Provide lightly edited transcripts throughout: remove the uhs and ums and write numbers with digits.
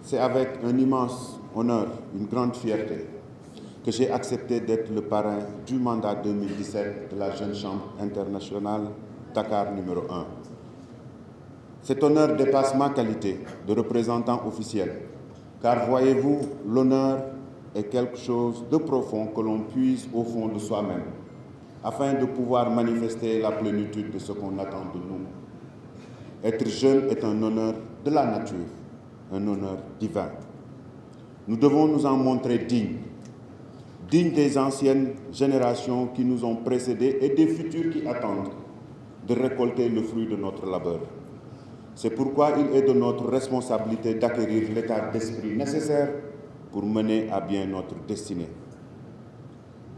C'est avec un immense honneur, une grande fierté, que j'ai accepté d'être le parrain du mandat 2017 de la Jeune Chambre internationale Dakar numéro 1. Cet honneur dépasse ma qualité de représentant officiel, car voyez-vous, l'honneur est quelque chose de profond que l'on puise au fond de soi-même, afin de pouvoir manifester la plénitude de ce qu'on attend de nous. Être jeune est un honneur de la nature, un honneur divin. Nous devons nous en montrer dignes des anciennes générations qui nous ont précédés et des futurs qui attendent de récolter le fruit de notre labeur. C'est pourquoi il est de notre responsabilité d'acquérir l'état d'esprit nécessaire pour mener à bien notre destinée.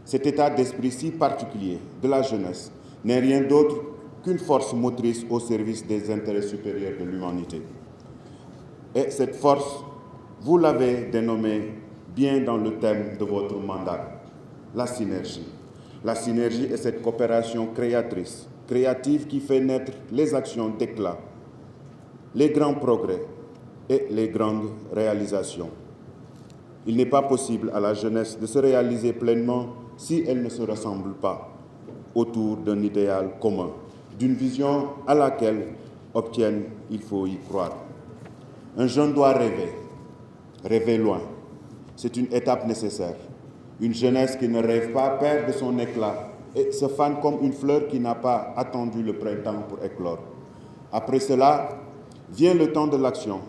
Cet état d'esprit si particulier de la jeunesse n'est rien d'autre qu'une force motrice au service des intérêts supérieurs de l'humanité. Et cette force, vous l'avez dénommée bien dans le thème de votre mandat, la synergie. La synergie est cette coopération créative qui fait naître les actions d'éclat, les grands progrès et les grandes réalisations. Il n'est pas possible à la jeunesse de se réaliser pleinement si elle ne se rassemble pas autour d'un idéal commun, d'une vision à laquelle obtiennent, il faut y croire. Un jeune doit rêver loin. C'est une étape nécessaire. Une jeunesse qui ne rêve pas perd de son éclat et se fane comme une fleur qui n'a pas attendu le printemps pour éclore. Après cela, vient le temps de l'action,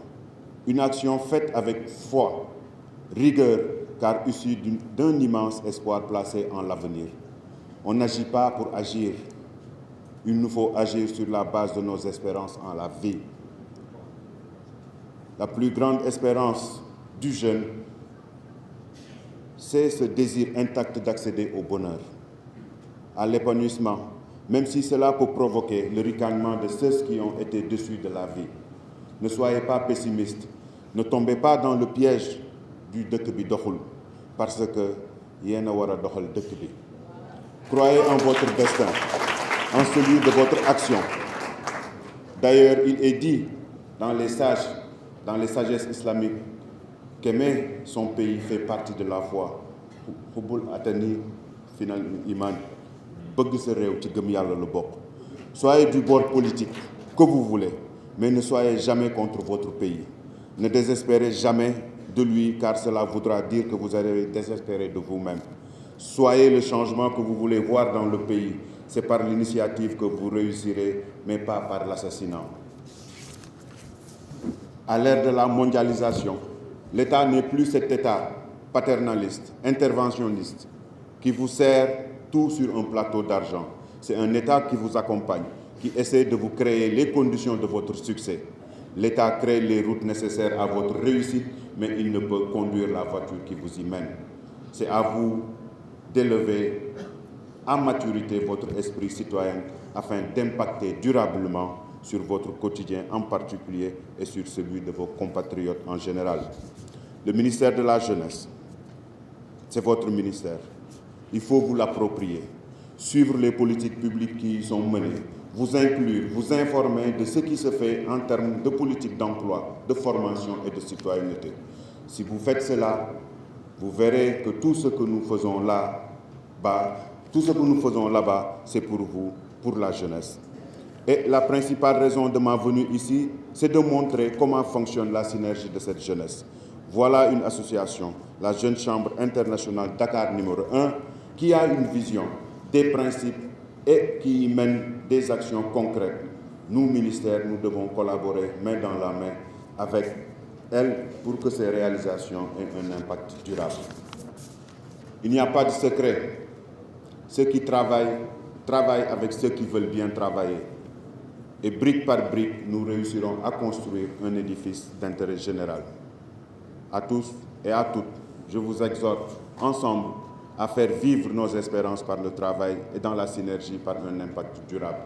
une action faite avec foi, rigueur, car issue d'un immense espoir placé en l'avenir. On n'agit pas pour agir. Il nous faut agir sur la base de nos espérances en la vie. La plus grande espérance du jeune, c'est ce désir intact d'accéder au bonheur, à l'épanouissement, même si cela peut provoquer le ricanement de ceux qui ont été déçus de la vie. Ne soyez pas pessimiste, ne tombez pas dans le piège du dëkk bi doxul, parce que yéen a war a doxal dëkk bi. Croyez en votre destin, en celui de votre action. D'ailleurs, il est dit dans les sagesses islamiques qu'aimer son pays fait partie de la foi. Xubbul atani final iman, bëgg sa réew ci gëm Yàlla la bokk. Soyez du bord politique que vous voulez, mais ne soyez jamais contre votre pays. Ne désespérez jamais de lui, car cela voudra dire que vous allez désespérer de vous-même. Soyez le changement que vous voulez voir dans le pays. C'est par l'initiative que vous réussirez, mais pas par l'assassinat. À l'ère de la mondialisation, l'État n'est plus cet État paternaliste, interventionniste, qui vous sert tout sur un plateau d'argent. C'est un État qui vous accompagne, qui essaie de vous créer les conditions de votre succès. L'État crée les routes nécessaires à votre réussite, mais il ne peut conduire la voiture qui vous y mène. C'est à vous d'élever à maturité votre esprit citoyen afin d'impacter durablement sur votre quotidien en particulier et sur celui de vos compatriotes en général. Le ministère de la Jeunesse, c'est votre ministère. Il faut vous l'approprier, suivre les politiques publiques qui y sont menées, vous inclure, vous informer de ce qui se fait en termes de politique d'emploi, de formation et de citoyenneté. Si vous faites cela, vous verrez que tout ce que nous faisons là-bas, c'est pour vous, pour la jeunesse. Et la principale raison de ma venue ici, c'est de montrer comment fonctionne la synergie de cette jeunesse. Voilà une association, la Jeune Chambre internationale Dakar numéro 1, qui a une vision, des principes et qui mène des actions concrètes. Nous, ministères, nous devons collaborer main dans la main avec elle pour que ces réalisations aient un impact durable. Il n'y a pas de secret. Ceux qui travaillent avec ceux qui veulent bien travailler. Et brique par brique, nous réussirons à construire un édifice d'intérêt général. À tous et à toutes, je vous exhorte ensemble à faire vivre nos espérances par le travail et dans la synergie par un impact durable.